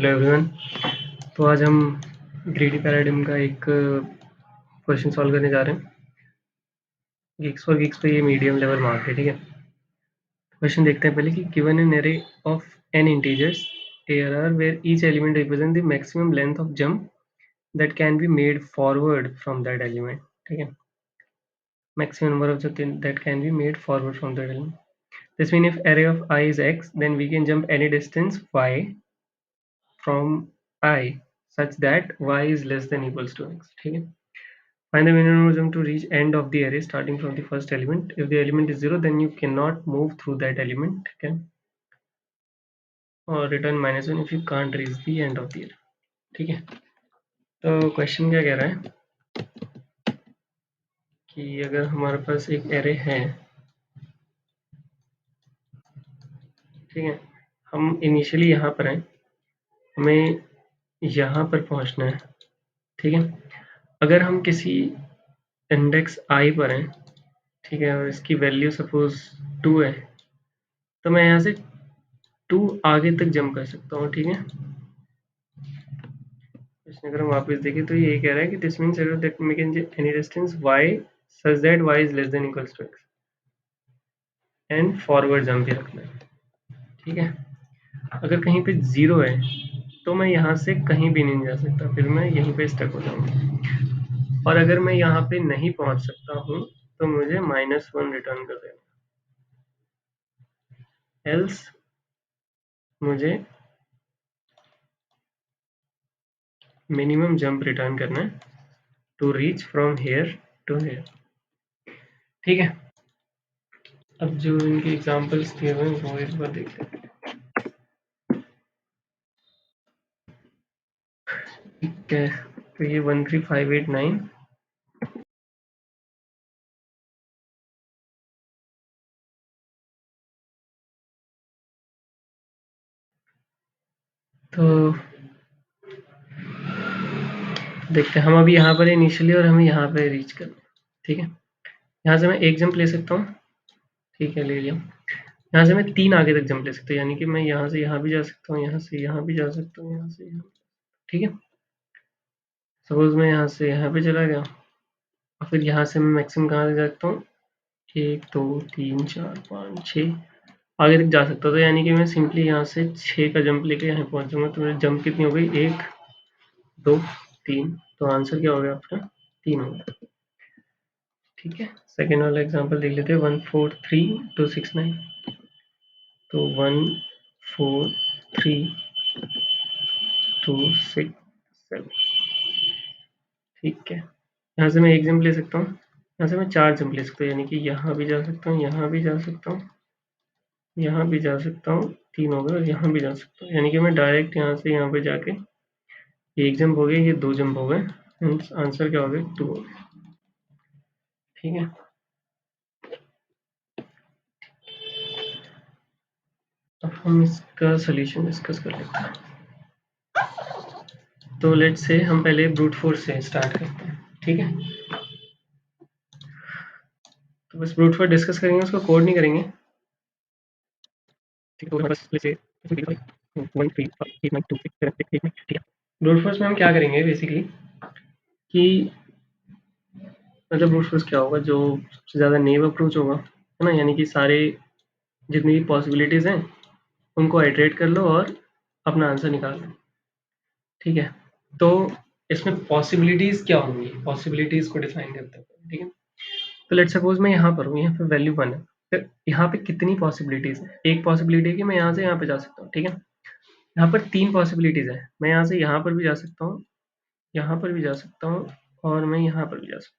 Hello everyone. तो आज हम ग्रीडी पैराडिम का एक क्वेश्चन सॉल्व करने जा रहे हैं। गिग्स फॉर गिग्स पे ये मीडियम लेवल मार्क है, ठीक है। क्वेश्चन देखते हैं पहले कि given an array of n integers ARR where each element represent the maximum length of jump that can be made forward from that element, ठीक है। Maximum number of jump that can be made forward from that element. This means if array of I is x, then we can jump any distance y from I such that y is less than equals to x, ठीक है. Find the minimum jump to reach end of the array starting from the first element. If the element is 0, then you cannot move through that element, okay? Or return -1 if you can't reach the end of the array, ठीक है. तो question क्या कह रहा है कि अगर हमारे पास एक एरे है, ठीक है, हम इनिशियली यहाँ पर हैं, हमें यहाँ पर पहुँचना है, ठीक है. अगर हम किसी इंडेक्स i पर हैं, ठीक है, और इसकी वैल्यू सपोज 2 है, तो मैं यहाँ से 2 आगे तक जंप कर सकता हूँ, ठीक है. इसमें अगर हम वापस देखें तो ये कह रहा है कि this means that we can any distance y such that y is less than equals to x and forward jump भी रखना है, ठीक है. अगर कहीं पे 0 है तो मैं यहाँ से कहीं भी नहीं जा सकता, फिर मैं यहीं पे स्टक हो जाऊंगा. और अगर मैं यहाँ पे नहीं पहुँच सकता हूँ तो मुझे -1 रिटर्न कर देना, एल्स मुझे मिनिमम जंप रिटर्न करना है to reach from here to here, ठीक है. अब जो इनके एग्जांपल्स दिए हुए हैं वो एक बार देखते हैं, ठीक है. तो ये 13589, तो देखते हैं. हम अभी यहाँ पर इनिशियली और हमें यहाँ पे रीच करना है, ठीक है. यहाँ से मैं एक जंप ले सकता हूँ, ठीक है, ले लिया. यहाँ से मैं 3 आगे तक जंप ले सकता हूँ, यानी कि मैं यहाँ से यहाँ भी जा सकता हूँ, यहाँ से यहाँ भी जा सकता हूँ, यहाँ से यहाँ, ठीक है. सपोज मैं यहाँ से यहाँ पे चला गया और फिर यहाँ से मैं मैक्सिमम कहाँ से जा सकता हूँ, 1 2 3 4 5 6 आगे तक जा सकता हूँ. तो यानी कि मैं सिंपली यहाँ से 6 का जंप लेके यहाँ पहुँच जाऊँगा. तो मेरी जंप कितनी हो गई, 1 2 3. तो आंसर क्या हो गया आपका, 3 हो गया, ठीक है. सेकेंड वाला एग्जांपल देख लेते हैं, 143269. तो 143267, ठीक है. यहाँ से मैं एक जंप ले सकता हूँ, यहाँ से मैं 4 जंप ले सकता हूँ, यानी कि यहाँ भी जा सकता हूँ, यहाँ भी जा सकता हूँ, यहाँ भी जा सकता हूँ, 3 हो गए, और यहाँ भी जा सकता हूँ. यानी कि मैं डायरेक्ट यहाँ से यहाँ पे जाके एक जंप हो गया, ये 2 जंप हो गए, आंसर क्या हो गया, 2 हो गया, ठीक है. अब हम इसका सोल्यूशन डिस्कस कर लेते हैं. तो लेट्स से हम पहले ब्रूट फोर्स से स्टार्ट करते हैं, ठीक है. तो बस ब्रूट फोर्स डिस्कस करेंगे, उसको कोड नहीं करेंगे, ठीक है. तो बस लेट्स से 1 3 5 8 9 2 6 7 6 8 9, ठीक है. ब्रूट फोर्स में हम क्या करेंगे बेसिकली कि मतलब ब्रूट फोर्स क्या होगा, जो सबसे ज़्यादा नेव अप्रोच होगा, है ना, यानी कि सारे जितनी भी पॉसिबिलिटीज़ हैं उनको आइटरेट कर लो और अपना आंसर निकाल लो, ठीक है. तो इसमें पॉसिबिलिटीज़ क्या होंगी, पॉसिबिलिटीज़ को डिफाइन करते हैं, ठीक है. तो लेट्स सपोज मैं यहाँ पर हूँ, यहाँ पे वैल्यू 1 है, फिर यहाँ पे कितनी पॉसिबिलिटीज़ है, एक पॉसिबिलिटी है कि मैं यहाँ से यहाँ पे जा सकता हूँ, ठीक है. यहाँ पर 3 पॉसिबिलिटीज़ है, मैं यहाँ से यहाँ पर भी जा सकता हूँ, यहाँ पर भी जा सकता हूँ, और मैं यहाँ पर भी जा सकता हूँ.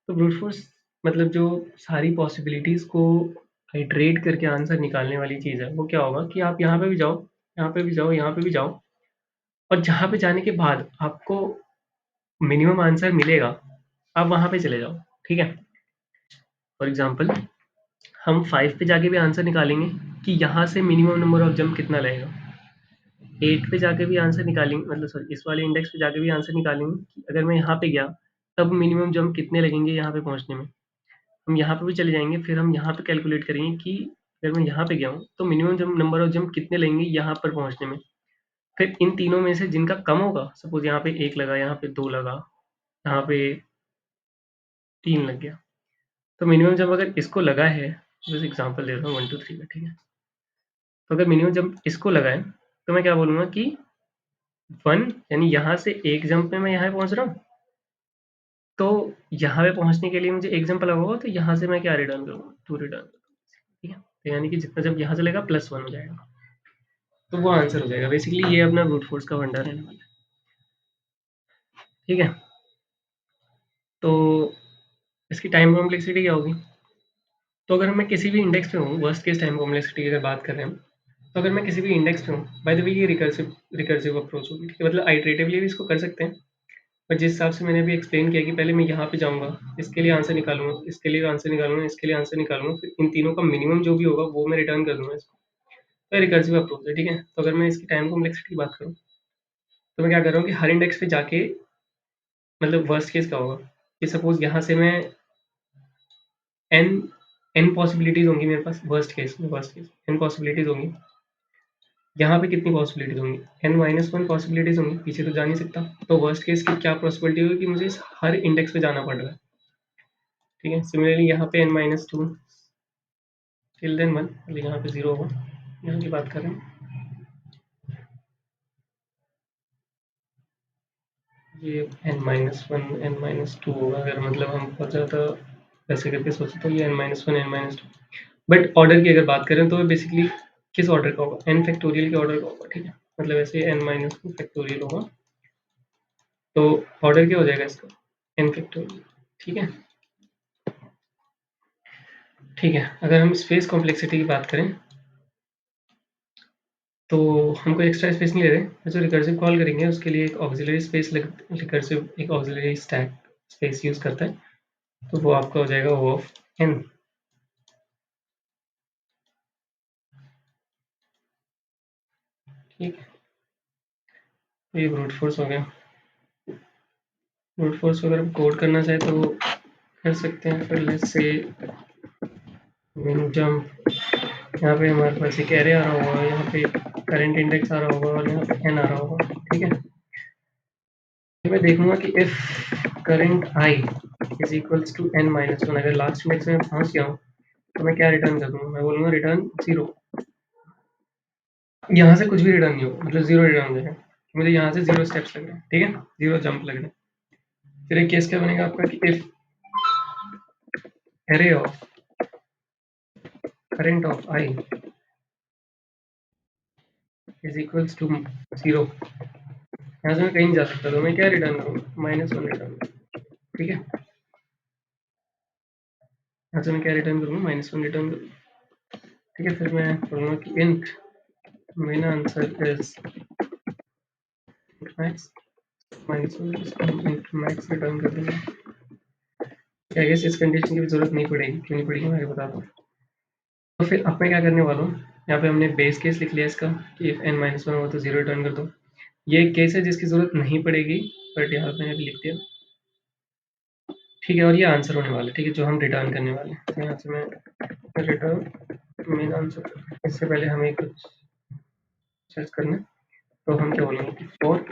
तो ब्रूट फोर्स मतलब जो सारी पॉसिबिलिटीज़ को हाइड्रेट करके आंसर निकालने वाली चीज़ है, वो क्या होगा कि आप यहाँ पे भी जाओ, यहाँ पे भी जाओ, यहाँ पे भी जाओ, और जहाँ पे जाने के बाद आपको मिनिमम आंसर मिलेगा, आप वहाँ पे चले जाओ, ठीक है. फॉर एग्जांपल हम 5 पे जाके भी आंसर निकालेंगे कि यहाँ से मिनिमम नंबर ऑफ जंप कितना लगेगा. 8 पे जाके भी आंसर निकालेंगे, मतलब सॉरी इस वाले इंडेक्स पे जाके भी आंसर निकालेंगे कि अगर मैं यहाँ पे गया तब मिनिमम जंप कितने लगेंगे यहाँ पे पहुँचने में. हम यहाँ पे भी चले जाएंगे, फिर हम यहाँ पे कैलकुलेट करेंगे कि अगर मैं यहाँ पे गया हूँ तो minimum jump number of jump कितने लेंगे यहाँ पर पहुँचने में. फिर इन तीनों में से जिनका कम होगा, सपोज यहाँ पे 1 लगा, यहाँ पे 2 लगा, यहाँ पे 3 लग गया, तो मिनिमम जब अगर इसको लगा है, बस एग्जांपल दे रहा हूँ 1 2 3 का, ठीक है। तो अगर मिनिमम जब इसको लगा है तो मैं क्या बोलूँगा कि 1 यानी यहाँ से एक जंप में मैं यहाँ पहुँच रहा हूँ, तो यहाँ पे पहुँचने के लिए मुझे एक जंप लगा होगा, तो यहाँ से मैं क्या रिटर्न करूँगा, 2 रिटर्न करूँगा, ठीक है। तो यानी कि जितना जब यहाँ से लेगा +1 हो जाएगा, तो वो आंसर हो जाएगा। बेसिकली ये अपना ब्रूट फोर्स का फंडा रहने वाला है, ठीक है। तो इसकी टाइम कॉम्प्लेक्सिटी क्या होगी? तो अगर मैं किसी भी इंडेक्स पे हूँ, वर्स्ट केस टाइम कॉम्प्लेक्सिटी की अगर बात कर रहे हैं हम, तो अगर मैं किसी भी इंडेक्स पे हूँ, बाय द वे ये रिकर्सिव अप्रोच होगी, ठीक है। मतलब आइटरेटिवली भी इसको कर सकते हैं, पर जिस हिसाब से मैंने अभी एक्सप्लेन किया कि पहले मैं यहाँ पे जाऊँगा, इसके लिए आंसर निकालूँगा, इसके लिए आंसर निकालूँगा, इसके लिए आंसर निकालूँगा, फिर इन तीनों का मिनिमम जो भी होगा वो मैं रिटर्न कर दूँगा इसको। तो रिकर्सिव अप्रोच है, ठीक है। तो अगर मैं इसकी टाइम कॉम्प्लेक्सिटी की बात करूँ, तो मैं क्या कर रहा हूँ कि हर इंडेक्स पे जाके, मतलब वर्स्ट केस क्या होगा कि सपोज यहाँ से मैं एन एन पॉसिबिलिटीज होंगी मेरे पास, वर्स्ट केस एन पॉसिबिलिटीज होंगी। यहाँ पे कितनी पॉसिबिलिटीज होंगी? n-1 पॉसिबिलिटीज होंगी, पीछे तो जा नहीं सकता। तो वर्स्ट केस की क्या पॉसिबिलिटी होगी कि मुझे इस हर इंडेक्स पे जाना पड़ रहा है, ठीक है। सिमिलरली यहाँ पे n-2 टिल देन 1, मतलब यहाँ पे 0 होगा, यहाँ की बात कर रहे हैं। ये n-1 n-2 होगा, अगर मतलब हम बहुत ज़्यादा वैसे करके सोचे तो ये n-1 n-2, बट ऑर्डर की अगर बात करें तो बेसिकली किस ऑर्डर का होगा? n फैक्टोरियल के ऑर्डर का होगा, ठीक है। मतलब ऐसे n-2 फैक्टोरियल होगा, तो ऑर्डर क्या हो जाएगा इसका? n फैक्टोरियल, ठीक है। ठीक है, अगर हम स्पेस कॉम्प्लेक्सिटी की बात करें, तो हम कोई एक्स्ट्रा स्पेस नहीं ले रहे। जो रिकर्सिव कॉल करेंगे उसके लिए एक ऑक्सिलरी स्पेस रिकर्सिव एक ऑक्सिलरी स्टैक स्पेस यूज़ करता है, तो वो आपका हो जाएगा O ऑफ n, ठीक है। ये ब्रूट फोर्स हो गया। ब्रूट फोर्स को अगर हम कोड करना चाहे तो वो कर सकते हैं। फिर लेट्स से मिन जंप, यहाँ पे हमारे पास एक एरे आ रहा होगा, यहाँ पे करंट इंडेक्स आ रहा होगा और यहाँ पे n आ रहा होगा, ठीक है। मैं देखूंगा कि if current i is equals to n-1, अगर लास्ट इंडेक्स में पहुंच गया हूँ तो मैं क्या रिटर्न कर दूंगा? मैं बोलूंगा रिटर्न 0। यहाँ से कुछ भी रिटर्न नहीं होगा, मतलब 0 रिटर्न हो जाएगा। मुझे यहाँ से 0 स्टेप्स लग रहे हैं, ठीक है, 0 जंप लग रहे हैं। फिर एक केस क्या बनेगा आपका कि if array of current of I is equals to 0, यहाँ से मैं कहीं नहीं जा सकता, तो मैं क्या रिटर्न करूँगा? -1 रिटर्न करूँगा, ठीक है। यहाँ से मैं क्या रिटर्न करूँगा? -1 रिटर्न करूँगा, ठीक है। फिर मैं बोलूँगा कि int main answer is max -1, int max return कर दूँगा। आई गेस इस कंडीशन की भी जरूरत नहीं पड़ेगी, क्यों नहीं पड़ेगी मैं बताता हूँ। तो फिर अब मैं क्या करने वाला हूँ, यहाँ पे हमने बेस केस लिख लिया इसका कि इफ n-1 हो तो 0 रिटर्न कर दो। ये एक केस है जिसकी जरूरत नहीं पड़ेगी, बट यहाँ पे मैंने लिख दिया, ठीक है। और ये आंसर होने वाला है, ठीक है, जो हम रिटर्न करने वाले हैं। तो यहाँ से मैं रिटर्न मेन आंसर, इससे पहले हमें कुछ सर्च करना है, तो हम क्या बोलेंगे कि for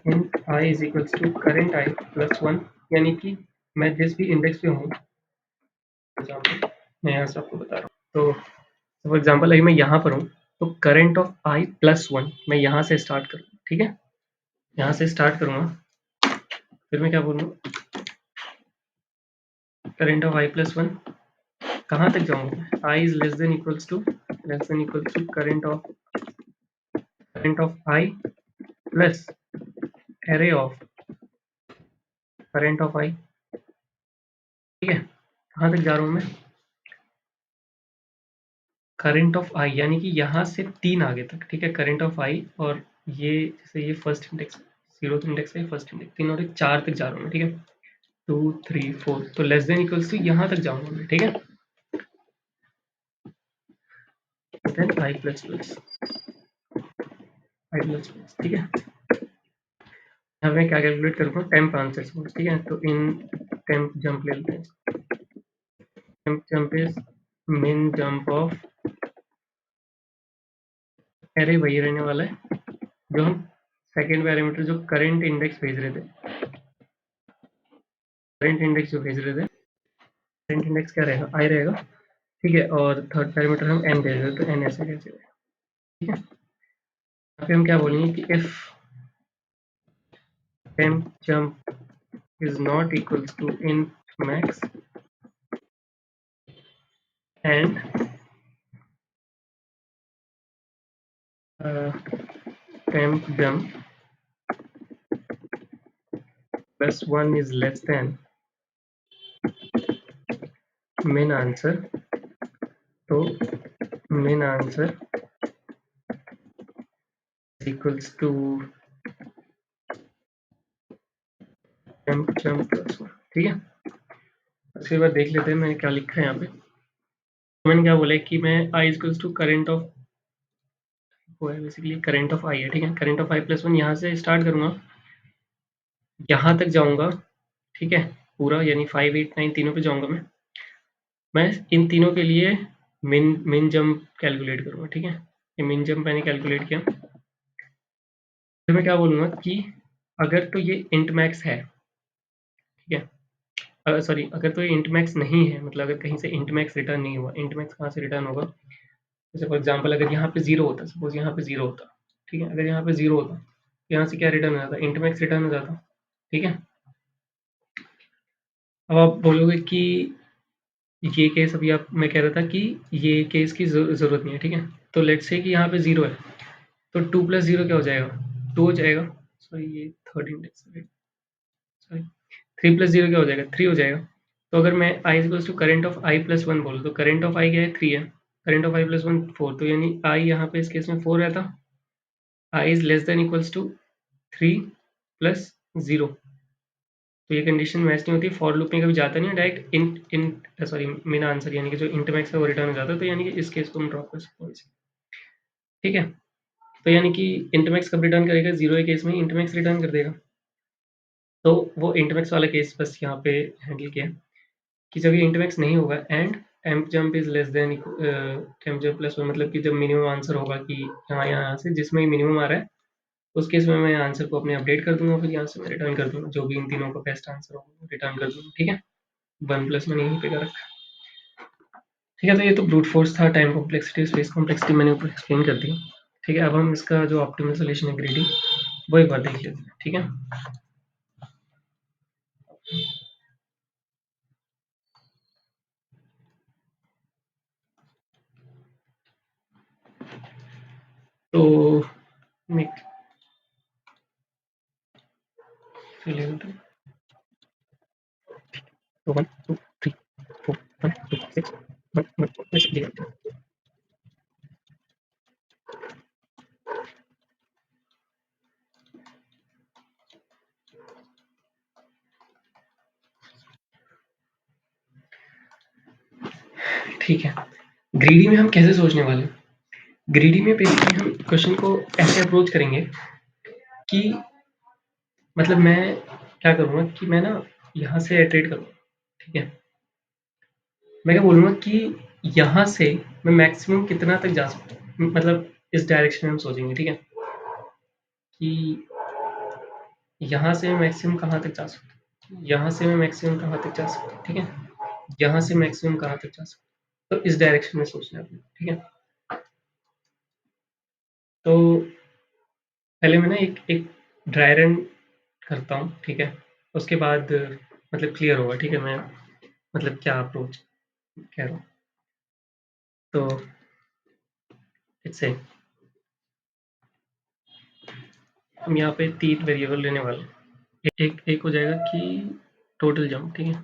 int I is equals to current I plus 1, यानी कि मैं जिस भी इंडेक्स पे हूँ, एग्जाम्पल मैं यहाँ से आपको बता रहा हूँ, तो फॉर एग्जाम्पल अगर मैं यहाँ पर हूँ तो करंट ऑफ आई प्लस 1 मैं यहाँ से स्टार्ट करूँ, ठीक है। यहाँ से स्टार्ट करूँगा, फिर मैं क्या बोलूँगा? करंट ऑफ आई प्लस 1 कहाँ तक जाऊँगा? I is less than equals to current of I plus array of current of I, ठीक है। कहाँ तक जा रहा हूँ मैं? करंट ऑफ आई, यानी कि यहाँ से 3 आगे तक, ठीक है। करंट ऑफ आई और ये जैसे ये फर्स्ट इंडेक्स, 0th इंडेक्स है, फर्स्ट इंडेक्स 3 और 4 तक जा रहा हूँ मैं, ठीक है। 2 3 4, तो लेस देन इक्वल्स टू यहाँ तक जाऊँगा मैं, ठीक है। देन आई प्लस प्लस, ठीक है। यहाँ मैं क्या कैलकुलेट करूँगा? टेम्प आंसर, ठीक है। तो इन टेम्प जंप ले लेते हैं। टेम्प जंप इज मिन जंप ऑफ एरे, वही रहने वाला है जो हम सेकेंड पैरामीटर जो करंट इंडेक्स भेज रहे थे, करंट इंडेक्स जो भेज रहे थे, करंट इंडेक्स क्या रहेगा, आई रहेगा, ठीक है। और थर्ड पैरामीटर हम एन भेज रहे थे, तो एन ऐसे कैसे रहेगा, ठीक है। यहाँ पे हम क्या बोलेंगे कि if temp jump is not equals to int max and temp jump plus 1 is less than min answer, तो min answer is equals to temp jump plus 1, ठीक है। उसके बाद देख लेते हैं मैंने क्या लिखा है यहाँ पे। मैंने क्या बोला है कि मैं i equals to current of, वो है बेसिकली करंट ऑफ आई है, ठीक है। करंट ऑफ आई प्लस 1 यहाँ से स्टार्ट करूँगा, यहाँ तक जाऊँगा, ठीक है, पूरा यानी 5, 8, 9 तीनों पे जाऊँगा मैं इन तीनों के लिए मिन जंप कैलकुलेट करूँगा, ठीक है। ये मिन जंप मैंने कैलकुलेट किया, फिर मैं क्या बोलूँगा कि अगर तो ये इंट मैक्स है, ठीक है, सॉरी अगर तो ये इंट मैक्स नहीं है, मतलब अगर कहीं से इंट मैक्स रिटर्न नहीं हुआ, इंट मैक्स कहाँ से रिटर्न होगा, जैसे फॉर एग्जांपल अगर यहाँ पे 0 होता, सपोज यहाँ पे 0 होता, ठीक है, अगर यहाँ पे 0 होता, यहाँ से क्या रिटर्न हो जाता, इंट मैक्स रिटर्न हो जाता, ठीक है। अब आप बोलोगे कि ये केस अभी आप, मैं कह रहा था कि ये केस की ज़रूरत नहीं है, ठीक है। तो लेट्स से कि यहाँ पे 0 है, तो 2 + 0 क्या हो जाएगा, 2 हो जाएगा, सॉरी ये थर्ड इंडेक्स, सॉरी 3 + 0 क्या हो जाएगा, 3 हो जाएगा। तो अगर मैं i equals to current of i plus 1 बोलूँ, तो करंट ऑफ i क्या है, 3 है, करंट ऑफ i प्लस 1 4, तो यानी i यहाँ पे इस केस में 4 रहता, i is less than equals to 3 + 0, तो ये कंडीशन मैच नहीं होती, फॉर लूप में कभी जाता नहीं है, direct int int sorry main answer यानी कि जो इंट मैक्स है वो रिटर्न हो जाता है, तो यानी कि इस केस को हम ड्रॉप कर सकते हैं, ठीक है। तो यानी कि इंट मैक्स कब रिटर्न करेगा, 0 के केस में इंट मैक्स रिटर्न कर देगा। तो वो इंट मैक्स वाला केस बस यहाँ पे हैंडल किया कि जब ये इंट मैक्स नहीं होगा and temp jump is less then temp jump plus 1, मतलब कि जब मिनिमम आंसर होगा कि यहाँ से जिसमें मिनिमम आ रहा है, उस केस में मैं आंसर को अपने अपडेट कर दूंगा, फिर यहाँ से मैं रिटर्न कर दूंगा जो भी इन तीनों का बेस्ट आंसर होगा रिटर्न कर दूंगा, ठीक है। 1 प्लस मैंने यहीं पे कर रखा, ठीक है। तो ये तो ब्रूट फोर्स था, टाइम कॉम्प्लेक्सिटी स्पेस कॉम्प्लेक्सिटी मैंने ऊपर एक्सप्लेन कर दी, ठीक है। अब हम इसका जो ऑप्टिमल सोल्यूशन है ग्रीडी, वो एक बार देख लेते हैं, ठीक है। तो make relevant, तो 1 2 3 4 1 2 6 1 1 ऐसे लिख लेते हैं, ठीक है। ग्रीडी में हम कैसे सोचने वाले हैं, ग्रीडी में बेसिकली हम क्वेश्चन को ऐसे अप्रोच करेंगे कि मतलब मैं क्या करूँगा कि मैं ना यहाँ से इटरेट करूँगा, ठीक है। मैं क्या बोलूँगा कि यहाँ से मैं मैक्सिमम कितना तक जा सकता हूँ, मतलब इस डायरेक्शन में हम सोचेंगे, ठीक है, कि यहाँ से मैं मैक्सिमम कहाँ तक जा सकता हूँ, यहाँ से मैं मैक्सिमम कहाँ तक जा सकता हूँ, ठीक है, यहाँ से मैक्सिमम कहाँ तक जा सकता हूँ, तो इस डायरेक्शन में सोचना है, ठीक है। तो पहले मैं ना एक ड्राई रन करता हूँ, ठीक है, उसके बाद मतलब क्लियर होगा, ठीक है, मैं मतलब क्या अप्रोच कह रहा हूँ। तो इससे हम यहाँ पे 3 वेरिएबल लेने वाले हैं, एक हो जाएगा कि टोटल जंप, ठीक है,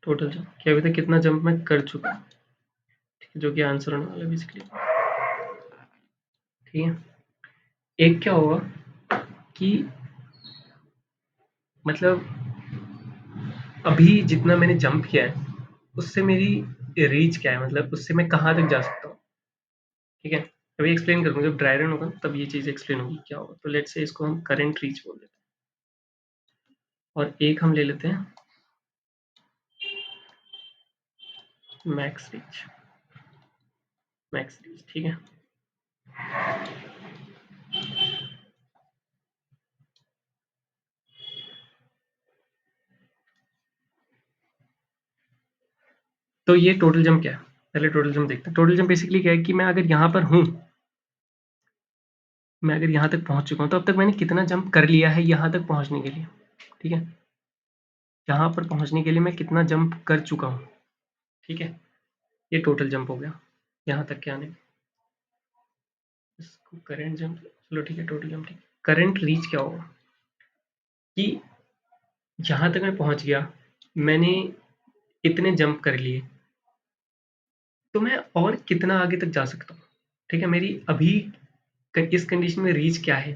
टोटल जंप कि अभी तक कितना जंप मैं कर चुका हूँ, ठीक है, जो कि आंसर होने वाला है बेसिकली, ठीक है। एक क्या होगा कि मतलब अभी जितना मैंने जंप किया है उससे मेरी रीच क्या है, मतलब उससे मैं कहाँ तक जा सकता हूँ, ठीक है। अभी एक्सप्लेन करूँगा, जब ड्राई रन होगा तब ये चीज़ एक्सप्लेन होगी क्या होगा। तो लेट्स से इसको हम करंट रीच बोल देते हैं और एक हम ले लेते हैं मैक्स रीच, मैक्स रीच, ठीक है। तो ये टोटल जंप क्या है? पहले टोटल जंप देखते हैं। टोटल जंप बेसिकली क्या है कि मैं अगर यहाँ पर हूँ, मैं अगर यहाँ तक पहुँच चुका हूँ, तो अब तक मैंने कितना जंप कर लिया है यहाँ तक पहुँचने के लिए, ठीक है? यहाँ पर पहुँचने के लिए मैं कितना जंप कर चुका हूँ, ठीक है? ये टोटल जंप हो गया, यहाँ तक के आने में। इसको करंट जंप, चलो ठीक है, टोटल जंप ठीक है। करंट रीच क्या होगा कि यहाँ तक मैं पहुँच गया, मैंने इतने जंप कर लिए, तो मैं और कितना आगे तक जा सकता हूँ, ठीक है? मेरी अभी इस कंडीशन में रीच क्या है?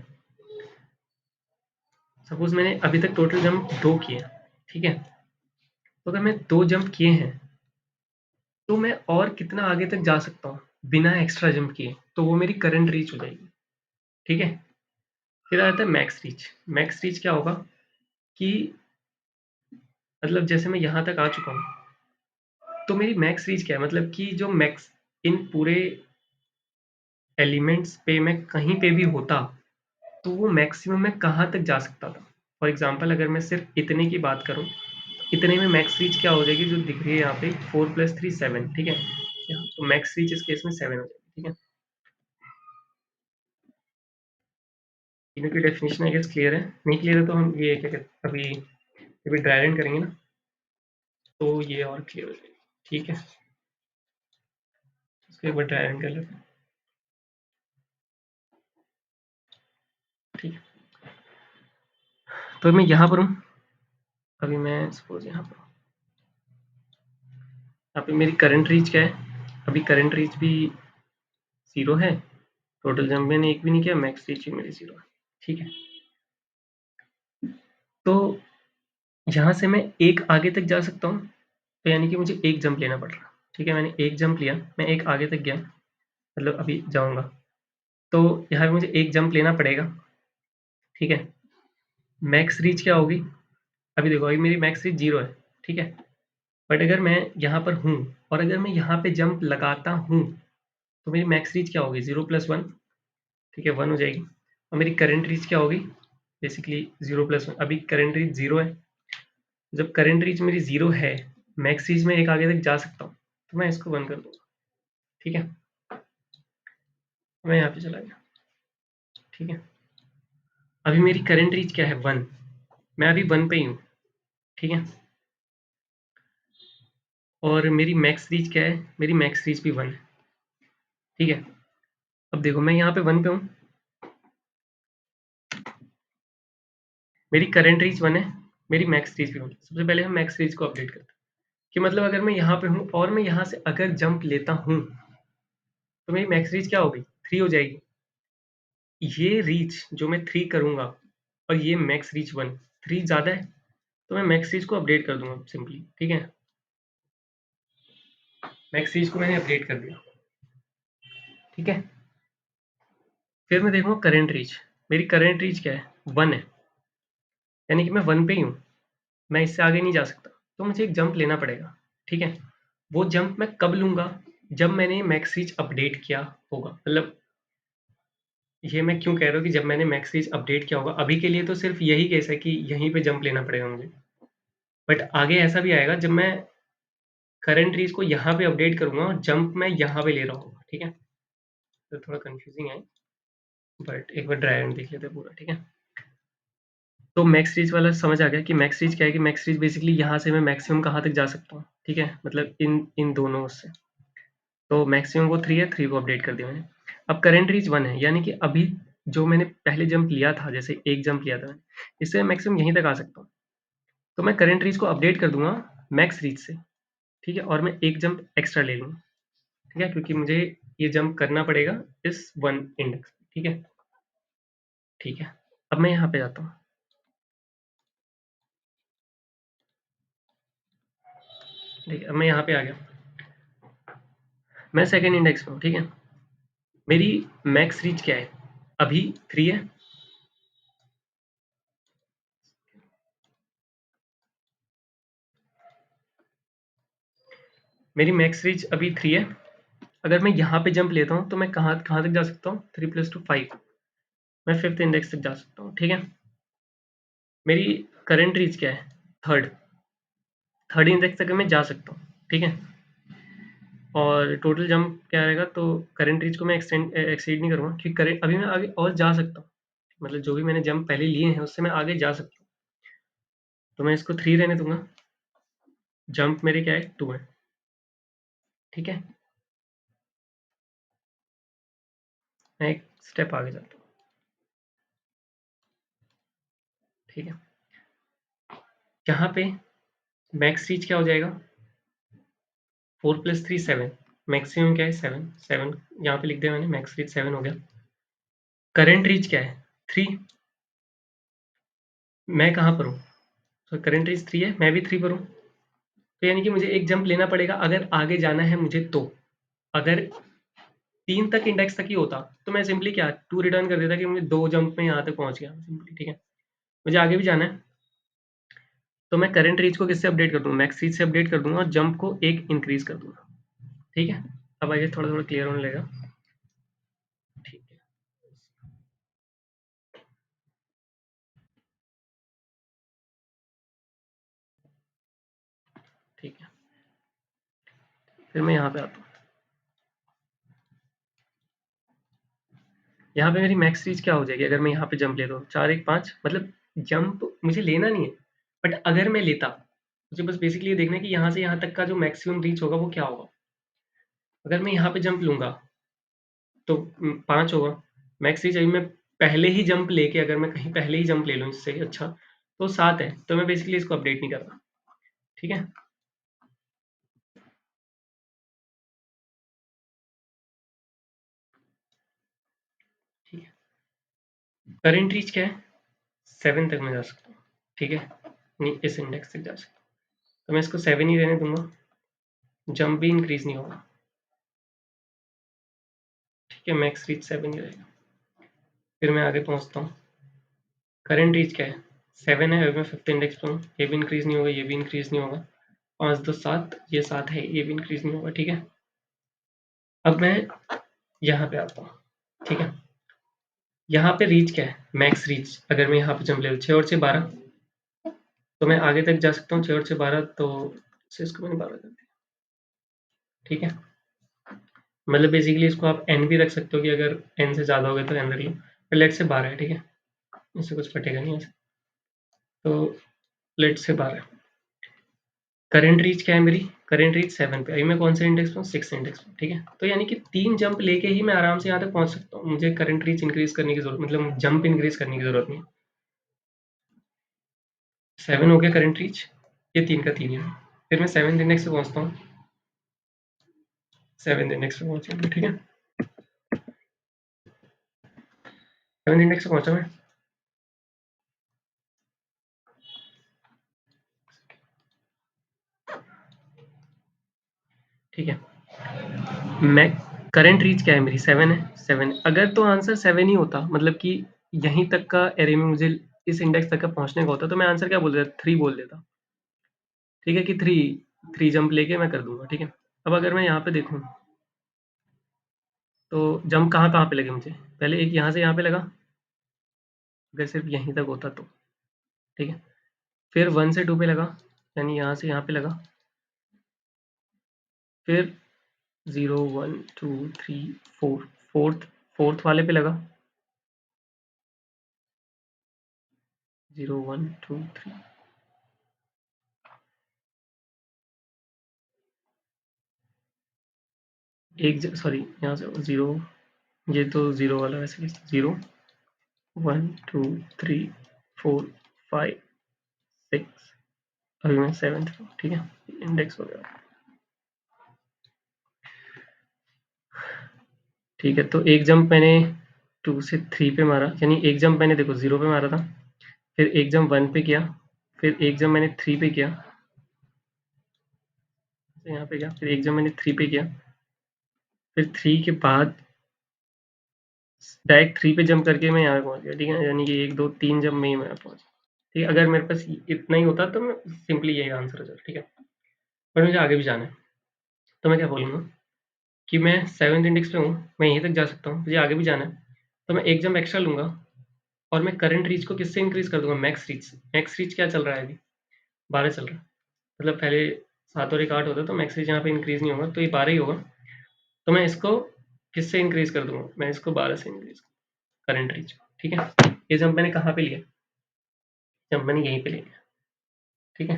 सपोज मैंने अभी तक टोटल जंप 2 किए, ठीक है? तो अगर मैं 2 जंप किए हैं, तो मैं और कितना आगे तक जा सकता हूँ बिना एक्स्ट्रा जंप किए, तो वो मेरी करंट रीच हो जाएगी, ठीक है? फिर आता है मैक्स रीच। मैक्स रीच क्या होगा कि मतलब जैसे मैं यहाँ तक आ चुका हूँ, तो मेरी मैक्स रीच क्या है? मतलब कि जो मैक्स इन पूरे एलिमेंट्स पे मैं कहीं पे भी होता, तो वो मैक्सिमम मैं कहाँ तक जा सकता था? फॉर एग्जांपल अगर मैं सिर्फ इतने की बात करूँ, इतने में मैक्स रीच क्या हो जाएगी, जो दिख रही है यहाँ पे 4 + 3 7, ठीक है? तो मैक्स रीच इस केस में 7 हो जाएगी, ठीक है? तीनों की डेफिनेशन आई गेस क्लियर है। नहीं क्लियर है तो हम ये क्या कहते हैं, अभी अभी ड्राई रन करेंगे ना, तो ये और क्लियर हो जाएगी, ठीक है? इसको एक बार ड्राई रन कर लेते हैं, ठीक है? तो मैं यहाँ पर हूँ, अभी मैं सपोज यहाँ पर हूँ, यहाँ पे मेरी करंट रीच क्या है? अभी करंट रीच भी 0 है, टोटल जंप मैंने एक भी नहीं किया, मैक्स रीच भी मेरी 0 है, ठीक है? तो यहाँ से मैं एक आगे तक जा सकता हूँ, तो यानी कि मुझे एक जंप लेना पड़ रहा है, ठीक है? मैंने एक जंप लिया, मैं एक आगे तक गया, मतलब अभी जाऊँगा, तो यहाँ पे मुझे एक जंप लेना पड़ेगा, ठीक है? मैक्स रीच क्या होगी? अभी देखो, अभी मेरी मैक्स रीच 0 है, ठीक है? बट अगर मैं यहाँ पर हूँ और अगर मैं यहाँ पे जंप लगाता हूँ, तो मेरी मैक्स रीच क्या होगी? 0 + 1, ठीक है? 1 हो जाएगी। और मेरी करंट रीच क्या होगी? बेसिकली 0 + 1, अभी करंट रीच 0 है। जब करंट रीच मेरी 0 है, मैक्स रीच में एक आगे तक जा सकता हूँ, तो मैं इसको 1 कर दूँगा, ठीक है? मैं यहाँ पे चला गया, ठीक है? अभी मेरी करंट रीच क्या है? 1, मैं अभी 1 पे ही हूँ, ठीक है? और मेरी मैक्स रीच क्या है? मेरी मैक्स रीच भी 1 है, ठीक है? अब देखो, मैं यहाँ पे 1 पे हूँ, मेरी करंट रीच 1 है, मेरी मैक्स रीच भी 1 है। सबसे पहले हम मैक्स रीच को अपडेट करते हैं कि मतलब अगर मैं यहाँ पे हूँ और मैं यहाँ से अगर जंप लेता हूँ, तो मेरी मैक्स रीच क्या होगी? 3 हो जाएगी। ये रीच जो मैं 3 करूँगा और ये मैक्स रीच 1, 3 ज़्यादा है, तो मैं मैक्स रीच को अपडेट कर दूँगा सिंपली, ठीक है? मैक्स रीच को मैंने अपडेट कर दिया, ठीक है? फिर मैं देखूँगा करंट रीच, मेरी करंट रीच क्या है? 1 है, यानी कि मैं 1 पे ही हूँ, मैं इससे आगे नहीं जा सकता, तो मुझे एक जंप लेना पड़ेगा, ठीक है? वो जंप मैं कब लूँगा? जब मैंने मैक्स रीच अपडेट किया होगा, मतलब ये मैं क्यों कह रहा हूँ कि जब मैंने मैक्स रीच अपडेट किया होगा, अभी के लिए तो सिर्फ यही केस है कि यहीं पे जंप लेना पड़ेगा मुझे, बट आगे ऐसा भी आएगा जब मैं करंट रीच को यहाँ पे अपडेट करूँगा और जंप मैं यहाँ पे ले रहा हूँ, ठीक है? तो थोड़ा कंफ्यूजिंग है, बट एक बार ड्राई रन देख लेते हैं पूरा, ठीक है? तो मैक्स रीच वाला समझ आ गया कि मैक्स रीच क्या है, कि मैक्स रीच बेसिकली यहाँ से मैं मैक्सिमम कहाँ तक जा सकता हूँ, ठीक है? मतलब इन दोनों उससे, तो मैक्सिमम वो 3 है, 3 को अपडेट कर दिया मैंने। अब करंट रीच 1 है, यानी कि अभी जो मैंने पहले जंप लिया था, जैसे एक जंप लिया था मैंने, इससे मैं मैक्सिमम यहीं तक आ सकता हूँ। तो मैं करंट रीच को अपडेट कर दूँगा मैक्स रीच से, ठीक है? और मैं एक जंप एक्स्ट्रा ले लूँगा, ठीक है? क्योंकि मुझे ये जंप करना पड़ेगा इस 1 इंडेक्स, ठीक है? ठीक है। अब मैं यहाँ पे जाता हूँ। ठीक है, अब मैं यहाँ पे आ गया। मैं सेकंड इंडेक्स पे हूँ, ठीक है? मेरी मैक्स रीच क्या है? अभी 3 है। मेरी मैक्स रीच अभी 3 है। अगर मैं यहाँ पे जंप लेता हूँ, तो मैं कहाँ कहाँ तक जा सकता हूँ? 3 + 2 5, मैं 5th इंडेक्स तक जा सकता हूँ, ठीक है? मेरी करंट रीच क्या है? थर्ड इंडेक्स तक मैं जा सकता हूँ, ठीक है? और टोटल जंप क्या रहेगा, तो करंट रीच को मैं एक्सीड नहीं करूँगा, क्योंकि करंट अभी मैं आगे और जा सकता हूँ। मतलब जो भी मैंने जंप पहले लिए हैं उससे मैं आगे जा सकता हूँ। तो मैं इसको 3 रहने दूँगा। जंप मेरे क्या है, 2 है। ठीक है? मैं एक स्टेप आगे जाता हूँ। ठीक है? यहाँ पे मैक्स रीच क्या हो जाएगा? 4 + 3 7। मैक्सिमम क्या है? 7। 7 यहाँ पे लिख दिया मैंने, मैक्स रीच 7 हो गया। करंट रीच क्या है? 3। मैं कहाँ पर हूँ? तो करंट रीच 3 है, मैं भी 3 पर हूँ। तो यानी कि मुझे एक जंप लेना पड़ेगा अगर आगे जाना है मुझे तो। अगर 3 तक इंडेक्स तक ही होता तो मैं सिंपली क्या 2 रिटर्न कर देता कि मुझे 2 जंप में यहाँ तक पहुँच गया सिंपली। ठीक है? मुझे आगे भी जाना है, तो मैं करंट रीच को किससे अपडेट कर दूँगा? मैक्स रीच से अपडेट कर दूँगा और जंप को 1 इंक्रीज़ कर दूँगा। ठीक है? अब आइए थोड़ा-थोड़ा क्लियर होने लगेगा। ठीक है। ठीक है। फिर मैं यहाँ पे आता हूँ। यहाँ पे मेरी मैक्स रीच क्या हो जाएगी अगर मैं यहाँ पे जंप लेता हूँ? 4 1 5, मतलब जंप मुझे लेना नहीं है, बट अगर मैं लेता, मुझे बस बेसिकली ये देखना है कि यहाँ से यहाँ तक का जो मैक्सिमम रीच होगा वो क्या होगा? अगर मैं यहाँ पे जंप लूँगा तो 5 होगा। मैक्स रीच अभी मैं पहले ही जंप लेके, अगर मैं कहीं पहले ही जंप ले लूँ इससे अच्छा, तो 7 है। तो मैं बेसिकली इसको अपडेट नहीं कर रहा। ठीक है? ठीक है। करंट रीच क्या है? 7 तक मैं जा सकता हूँ। ठीक है? नहीं, इस इंडेक्स तक जा सकता हूँ। तो मैं इसको 7 ही रहने दूँगा। जंप भी इंक्रीज़ नहीं होगा। ठीक है? मैक्स रीच 7 ही रहेगा। फिर मैं आगे पहुँचता हूँ। करंट रीच क्या है? 7 है, अभी मैं 5th इंडेक्स पे हूँ। ये भी इंक्रीज़ नहीं होगा, ये भी इंक्रीज़ नहीं होगा। 5 2 7, ये 7 है, ये भी इंक्रीज़ नहीं होगा। ठीक है? अब मैं यहाँ पे आता हूँ। ठीक है? यहाँ पे रीच क्या है? मैक्स रीच अगर मैं यहाँ पे जंप ले लूँ 6 और 6 12, तो मैं आगे तक जा सकता हूँ। 6 और 6 12, तो से इसको मैंने 12 कर दिया। ठीक है? मतलब बेसिकली इसको आप n भी रख सकते हो कि अगर n से ज़्यादा हो गया तो n रख लो। फिर लेट्स से 12 है। ठीक है? इससे कुछ फटेगा नहीं ऐसे। तो लेट्स से 12। करंट रीच क्या है मेरी? करंट रीच 7 पे। अभी मैं कौन से इंडेक्स पे हूँ? 6 इंडेक्स पे। ठीक है? तो यानी कि 3 जंप लेके ही मैं आराम से यहाँ तक पहुँच सकता हूँ। मुझे करंट रीच इंक्रीज़ करने की ज़रूरत, मतलब जंप इंक्रीज़ करने की ज़रूरत नहीं है। 7 हो गया करंट रीच, ये 3 का 3 है। फिर मैं 7th इंडेक्स पे पहुँचता हूँ। 7th इंडेक्स पे पहुँच गया। ठीक है? 7th इंडेक्स पे पहुँचा मैं। ठीक है? मैं करंट रीच क्या है मेरी? 7 है। 7 अगर तो आंसर 7 ही होता, मतलब कि यहीं तक का एरे में मुझे इस इंडेक्स तक का पहुँचने का होता, तो मैं आंसर क्या बोल देता? 3 बोल देता। ठीक है? कि 3 जंप लेके मैं कर दूँगा। ठीक है? अब अगर मैं यहाँ पे देखूँ, तो जंप कहाँ-कहाँ पे लगे मुझे? पहले एक यहाँ से यहाँ पे लगा, अगर सिर्फ़ यहीं तक होता तो। ठीक है? फिर 1 से 2 पे लगा, यानी यहाँ से यहाँ पे लगा। फिर 0 1 2 3 4, 4th वाले पे लगा। 0 1 2 3, एक सॉरी, यहाँ से 0, ये तो 0 वाला वैसे 0 1 2 3 4 5 6, अभी मैं 7th पे हूँ। ठीक है? इंडेक्स वगैरह। ठीक है? तो एक जंप मैंने 2 से 3 पे मारा, यानी एक जंप मैंने देखो 0 पे मारा था, फिर एक जंप 1 पे किया, फिर एक जंप मैंने 3 पे किया, तो यहाँ पे गया, फिर एक जंप मैंने 3 पे किया, फिर 3 के बाद डायरेक्ट 3 पे जंप करके मैं यहाँ पे पहुँच गया। ठीक है? यानी कि 1 2 3 जंप में ही मैं पहुँच गया। ठीक है? अगर मेरे पास इतना ही होता तो मैं सिंपली यही आंसर हो जाता। ठीक है? पर मुझे आगे भी जाना है, तो मैं क्या बोलूँगा कि मैं 7th इंडेक्स पे हूँ, मैं यहीं तक जा सकता हूँ, मुझे आगे भी जाना है, तो मैं एक जंप एक्स्ट्रा लूँगा और मैं करंट रीच को किससे इंक्रीज़ कर दूँगा? मैक्स रीच से। मैक्स रीच क्या चल रहा है अभी? 12 चल रहा है। मतलब पहले 7 और 1 8 होता है, तो मैक्स रीच यहाँ पे इंक्रीज नहीं होगा, तो ये 12 ही होगा। तो मैं इसको किससे इंक्रीज कर दूंगा, मैं इसको 12 से इंक्रीज करंट रीच को, ठीक है। ये जंप मैंने कहाँ पे लिया, जंप मैंने यहीं पे लिया, ठीक है।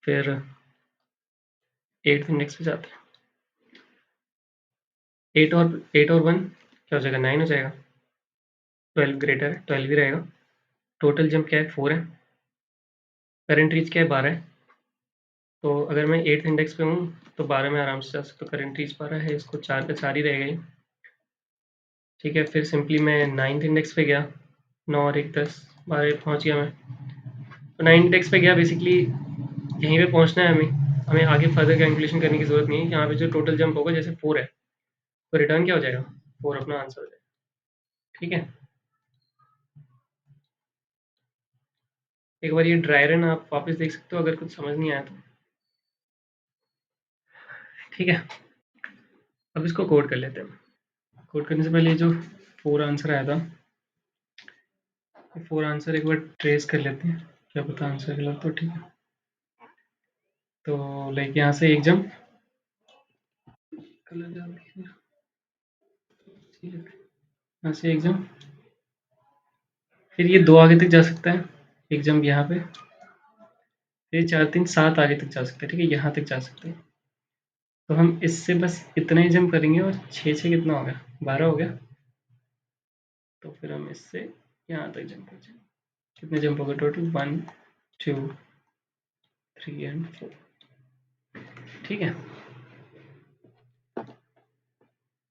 फिर 8th इंडेक्स पे जाते हैं। 8 और 1 क्या हो जाएगा, 9 हो जाएगा। 12 ग्रेटर है, 12 ही रहेगा। टोटल जंप क्या है, 4 है। करंट रीच क्या है, 12 है। तो अगर मैं 8th इंडेक्स पे हूँ तो 12 में आराम से जा सकता हूँ। करंट रीच 12 है, इसको 4 पे 4 ही रहेगा ये, ठीक है। फिर सिंपली मैं 9th इंडेक्स पे गया, 9 और 1 10, 12 पे पहुँच गया मैं। तो 9th इंडेक्स पे गया, बेसिकली यहीं पे पहुँचना है हमें, हमें आगे फर्दर कैलकुलेशन करने की ज़रूरत नहीं है। यहाँ पे जो टोटल जंप होगा, जैसे 4 है, तो रिटर्न क्या हो जाएगा, 4 अपना आंसर हो जाएगा, ठीक है। एक बार ये ड्राई रन आप वापस देख सकते हो अगर कुछ समझ नहीं आया तो, ठीक है। अब इसको कोड कर लेते हैं। कोड करने से पहले जो 4 आंसर आया था, 4 आंसर एक बार ट्रेस कर लेते हैं, क्या पता आंसर गलत तो, ठीक है। तो लाइक यहाँ से एक जंप, कलर डाल दिया, ठीक है। यहाँ से एक जंप, फिर ये 2 आगे तक जा सकता है, एक जंप यहाँ पे, फिर 4 3 7 आगे तक जा सकता है, ठीक है, यहाँ तक जा सकते हैं। तो हम इससे बस इतना ही जंप करेंगे, और 6 6 कितना हो गया, 12 हो गया। तो फिर हम इससे यहाँ तक जंप कर जाएंगे। कितने जंप हो गए टोटल, 1 2 3 एंड 4, ठीक है।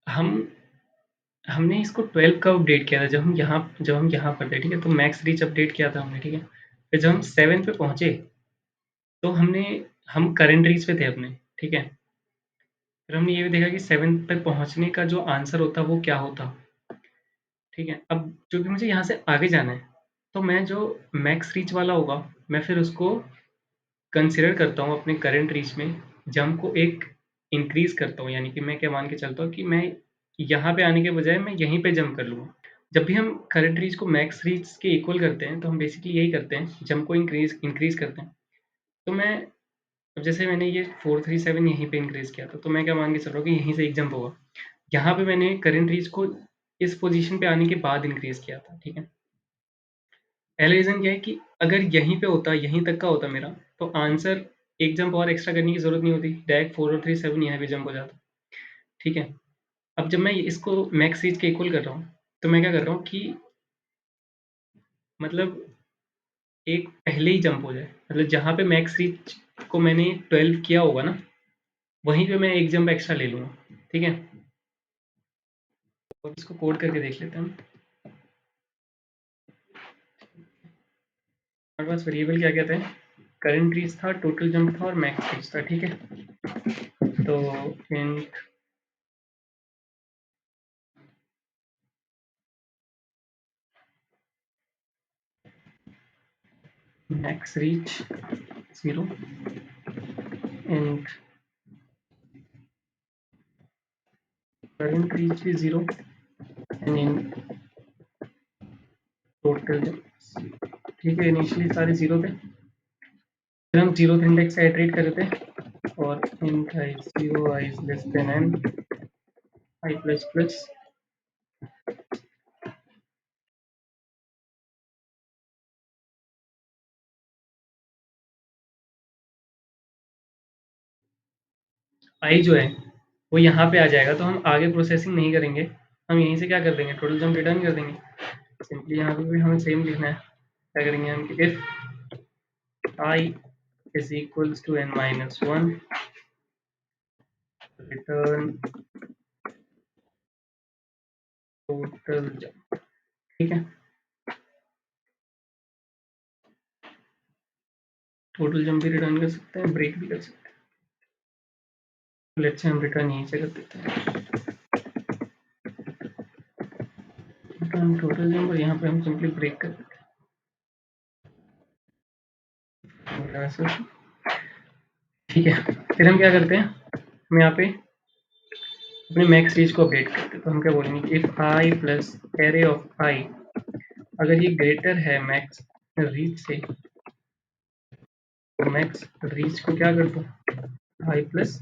हम हमने इसको 12 का अपडेट किया था जब हम यहाँ पर थे, ठीक है। तो मैक्स रीच अपडेट किया था हमने, ठीक है। फिर जब हम 7 पे पहुंचे, तो हम करंट रीच पे थे अपने, ठीक है। फिर हमने ये भी देखा कि 7 पे पहुंचने का जो आंसर होता वो क्या होता, ठीक है। अब चूंकि मुझे यहाँ से आगे जाना है, तो मैं जो मैक्स रीच वाला होगा, मैं फिर उसको कंसिडर करता हूँ अपने करंट रीच में, जंप को एक इंक्रीज करता हूँ। यानी कि मैं क्या मान के चलता हूँ कि मैं यहाँ पे आने के बजाय मैं यहीं पे जंप कर लूँगा। जब भी हम करंट रीच को मैक्स रीच के इक्वल करते हैं, तो हम बेसिकली यही करते हैं, जंप को इंक्रीज करते हैं। तो मैं अब जैसे मैंने ये 4 3 7 यहीं पे इंक्रीज किया था, तो मैं क्या मान के चल रहा हूँ कि यहीं से एक जंप होगा। यहाँ पे मैंने करंट रीच को इस पोजीशन पे आने के बाद इंक्रीज किया था, ठीक है। पहला रीजन क्या है कि अगर यहीं पे होता, यहीं तक का होता मेरा, तो आंसर एक जंप और एक्स्ट्रा करने की जरूरत नहीं होती, डायरेक्ट 4 और 3 7 यहाँ पे जंप हो जाता, ठीक है। अब जब मैं इसको मैक्स रीच के इक्वल कर रहा हूँ, तो मैं क्या कर रहा हूँ कि मतलब एक पहले ही जंप हो जाए, मतलब जहाँ पे मैक्स रीच को मैंने 12 किया होगा ना, वहीं पे मैं एक जंप एक्स्ट्रा ले लूँगा, ठीक है। और इसको कोड करके देख लेते हैं हम। हमारे पास वेरिएबल क्या कहते हैं, करंट रीच था, टोटल जंप था और मैक्स रीच था, ठीक है। तो int max reach 0, int current reach भी 0, एंड इंट टोटल जंप, ठीक है। इनिशियली सारे 0 थे, फिर हम 0th इंडेक्स से इटरेट कर रहे थे, और int I 0 I is less than n I plus plus आई जो है वो यहाँ पे आ जाएगा, तो हम आगे प्रोसेसिंग नहीं करेंगे, हम यहीं से क्या कर देंगे, टोटल जंप रिटर्न कर देंगे। सिंपली यहाँ पे भी हमें सेम लिखना है, क्या करेंगे हम कि if I is equals to n minus 1 return total jump, ठीक है। टोटल जंप भी रिटर्न कर सकते हैं, ब्रेक भी कर सकते हैं। लेट्स से हम रिटर्न यहीं से कर देते हैं, रिटर्न टोटल जंप, और यहाँ पे हम सिंपली ब्रेक कर देते हैं, ठीक है। फिर हम क्या करते हैं, हम यहाँ पे अपने मैक्स रीच को अपडेट करते हैं। तो हम क्या बोलेंगे, if I plus array of I अगर ये ग्रेटर है मैक्स रीच से, तो मैक्स रीच को क्या कर दो, आई प्लस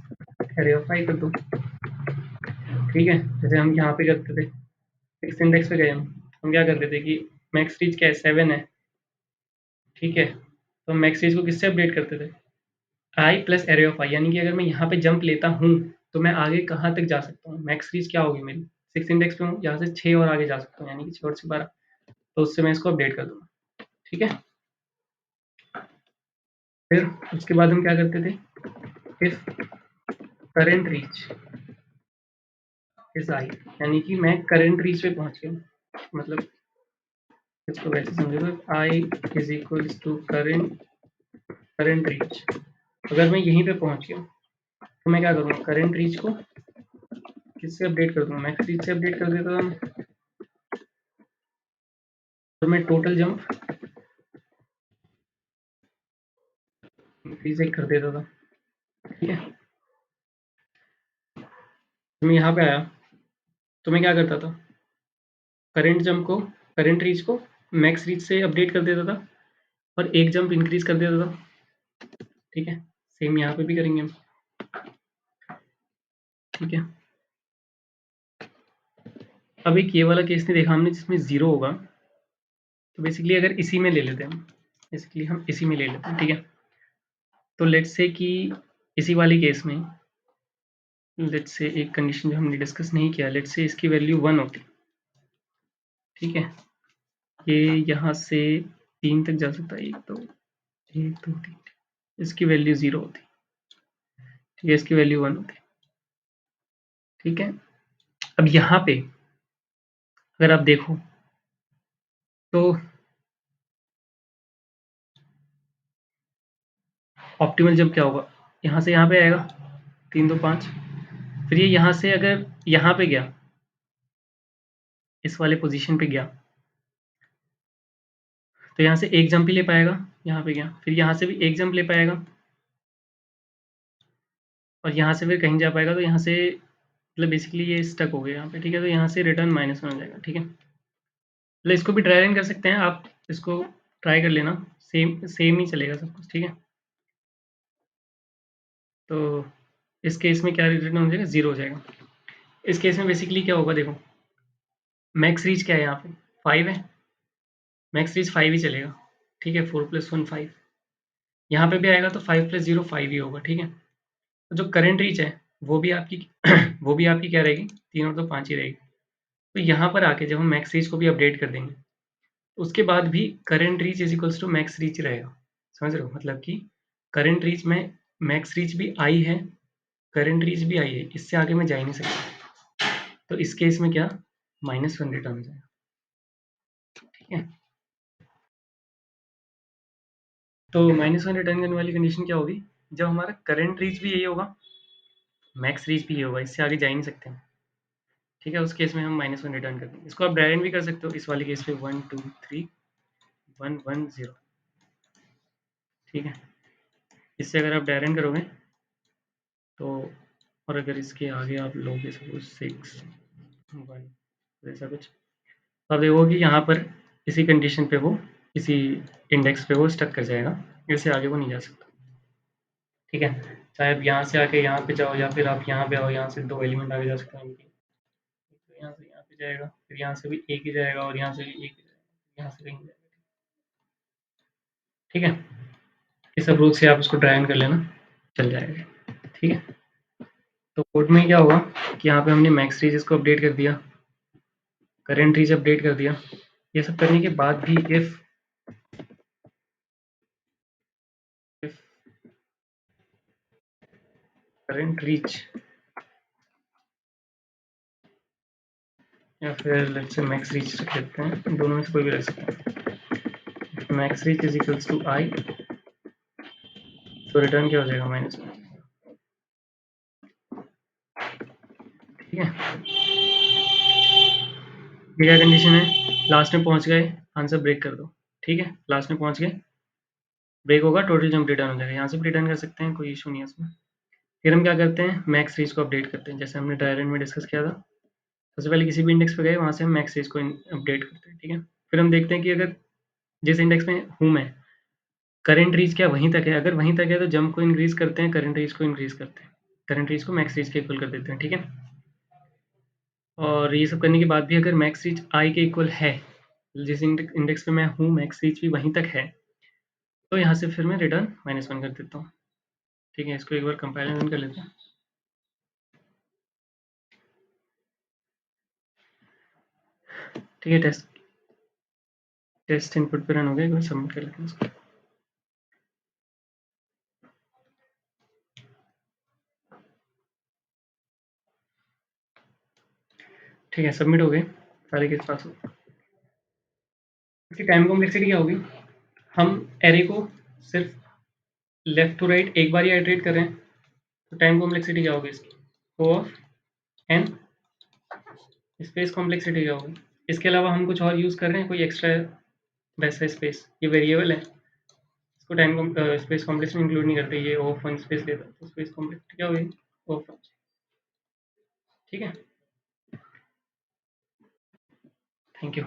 एरे ऑफ आई कर दो। ठीक है, जैसे हम यहाँ पे करते थे, फिक्स इंडेक्स पे गए हम क्या करते थे कि मैक्स रीच क्या है, 7 है। ठीक है, तो मैक्स रीच को किससे अपडेट करते थे, आई प्लस एरे ऑफ आई, यानी कि अगर मैं यहाँ पे जंप लेता हूँ तो मैं आगे कहाँ तक जा सकता हूँ, मैक्स रीच क्या होगी मेरी, 6 इंडेक्स पे हूँ, यहाँ से 6 और आगे जा सकता हूँ, यानी कि 6 और 6 12, तो उससे मैं इसको अपडेट कर दूंगा। ठीक है, फिर उसके बाद हम क्या करते थे, if current reach is I, यानी कि मैं करेंट रीच पे पहुंच गया, मतलब इसको वैसे समझो तो I is equal to current reach. अगर मैं यहीं पे पहुंच गया तो मैं क्या करूँगा, करेंट रीच को किससे अपडेट कर दूंगा, मैक्स रीच से अपडेट कर देता था, तो मैं टोटल जंप इंक्रीज कर देता था। ठीक है, तो मैं यहाँ पे आया तो मैं क्या करता था, करंट जंप को, करंट रीच को मैक्स रीच से अपडेट कर देता था और एक जंप इंक्रीज कर देता था। ठीक है, सेम यहाँ पे भी करेंगे हम। ठीक है, अब एक ये वाला केस नहीं देखा हमने जिसमें 0 होगा, तो बेसिकली अगर इसी में ले लेते हैं हम, बेसिकली हम इसी में ले लेते हैं। ठीक है, तो लेट्स से कि इसी वाले केस में, लेट्स से एक कंडीशन जो हमने डिस्कस नहीं किया, लेट्स से इसकी वैल्यू 1 होती। ठीक है, ये यहाँ से 3 तक जा सकता है, 1 2 3, इसकी वैल्यू 0 होती। ठीक है, इसकी वैल्यू 1 होती। ठीक है, अब यहाँ पे अगर आप देखो तो ऑप्टिमल जंप क्या होगा, यहाँ से यहाँ पे आएगा 3 2 5, फिर ये यहाँ से अगर यहाँ पे गया, इस वाले पोजीशन पे गया, तो यहाँ से एक जंप ही ले पाएगा, यहाँ पे गया, फिर यहाँ से भी एक जंप ले पाएगा और यहाँ से फिर कहीं जा पाएगा, तो यहाँ से मतलब बेसिकली ये स्टक हो गया यहाँ पे। ठीक है, तो यहाँ से रिटर्न -1 हो जाएगा। ठीक है, मतलब इसको भी ट्राई रन कर सकते हैं आप, इसको ट्राई कर लेना, सेम सेम ही चलेगा सब कुछ। ठीक है, तो इस केस में क्या रिटर्न हो जाएगा, 0 हो जाएगा। इस केस में बेसिकली क्या होगा, देखो मैक्स रीच क्या है यहाँ पे, 5 है, मैक्स रीच 5 ही चलेगा। ठीक है, 4 + 1 5, यहाँ पे भी आएगा तो 5 + 0 5 ही होगा। ठीक है, तो जो करंट रीच है वो भी आपकी वो भी आपकी क्या रहेगी, 3 और 2 5 ही रहेगी। तो यहाँ पर आके जब हम मैक्स रीच को भी अपडेट कर देंगे, उसके बाद भी current reach is equals to max reach रहेगा। समझ रहे हो, मतलब कि करंट रीच में मैक्स रीच भी आई है, करंट रीच भी आई है, इससे आगे मैं जा ही नहीं सकता। तो इस केस में क्या, -1 रिटर्न हो जाएगा। ठीक है, तो -1 रिटर्न करने वाली कंडीशन क्या होगी, जब हमारा करंट रीच भी यही होगा, मैक्स रीच भी ये होगा, इससे आगे जा ही नहीं सकते हम। ठीक है, उस केस में हम -1 रिटर्न कर देंगे। इसको आप डायरेक्ट भी कर सकते हो, इस वाले केस पे 1 2 3 1 1 0। ठीक है, इससे अगर आप डायरेक्ट करोगे तो, और अगर इसके आगे आप लोगे सपोज 6 1 ऐसा कुछ, तो आप देखोगे कि यहाँ पर इसी कंडीशन पे वो, इसी इंडेक्स पे वो स्टक कर जाएगा, इससे आगे वो नहीं जा सकता। ठीक है, चाहे आप यहाँ से आके यहाँ पे जाओ या फिर आप यहाँ पे आओ, यहाँ से 2 एलिमेंट आगे जा सकते हैं, तो यहाँ से यहाँ पे जाएगा, फिर यहाँ से भी एक ही जाएगा और यहाँ से भी एक ही जाएगा, यहाँ से कहीं जाएगा। ठीक है, इस अप्रोच से आप उसको ड्राइव कर लेना, चल जाएगा। ठीक है, तो कोड में क्या होगा कि यहाँ पे हमने मैक्स रीच इसको अपडेट कर दिया, करंट रीच अपडेट कर दिया, ये सब करने के बाद भी इफ करंट रीच या फिर लेट्स से मैक्स रीच रख लेते हैं, दोनों में से कोई भी रख सकते हैं, max reach is equals to I, तो रिटर्न क्या हो जाएगा, -1। ठीक है, ये क्या कंडीशन है, लास्ट में पहुंच गए, आंसर ब्रेक कर दो। ठीक है, लास्ट में पहुंच गए, ब्रेक होगा, टोटल जंप रिटर्न हो जाएगा, यहाँ से भी रिटर्न कर सकते हैं, कोई इशू नहीं है इसमें। फिर हम क्या करते हैं, मैक्स रीच को अपडेट करते हैं, जैसे हमने ड्राई रन में डिस्कस किया था। सबसे पहले किसी भी इंडेक्स पे गए, वहाँ से हम मैक्स रीच को अपडेट करते हैं। ठीक है, फिर हम देखते हैं कि अगर जिस इंडेक्स में हूँ मैं, करंट रीच क्या वहीं तक है, अगर वहीं तक है तो जंप को इंक्रीज करते हैं, करंट रीच को इंक्रीज करते हैं, करंट रीच को मैक्स रीच के इक्वल कर देते हैं, ठीक है। और ये सब करने के बाद भी अगर मैक्स रीच आई के इक्वल है, जिस इंडेक्स पे मैं हूँ मैक्स रीच भी वहीं तक है, तो यहाँ से फिर मैं रिटर्न -1 कर देता हूँ, ठीक है। इसको एक बार कंपेरिजन कर लेते हैं। ठीक है, टेस्ट इनपुट पे रन हो गया, एक बार सबमिट कर लेते हैं इसको। ठीक है, सबमिट हो गए सारे के साथ। इसकी टाइम कॉम्प्लेक्सिटी क्या होगी, हम एरे को सिर्फ लेफ्ट टू राइट एक बार ही आइटरेट कर रहे हैं, तो टाइम कॉम्प्लेक्सिटी क्या होगी इसकी, ओ ऑफ एन स्पेस कॉम्प्लेक्सिटी क्या होगी। इसके अलावा हम कुछ और यूज़ कर रहे हैं, कोई एक्स्ट्रा वैसा स्पेस, ये वेरिएबल है, इसको टाइम स्पेस कॉम्प्लेक्स में इंक्लूड नहीं करते, ये ओ ऑफ वन स्पेस लेता है, तो स्पेस कॉम्प्लेक्सिटी क्या होगी, ओ ऑफ वन, ठीक है। Thank you.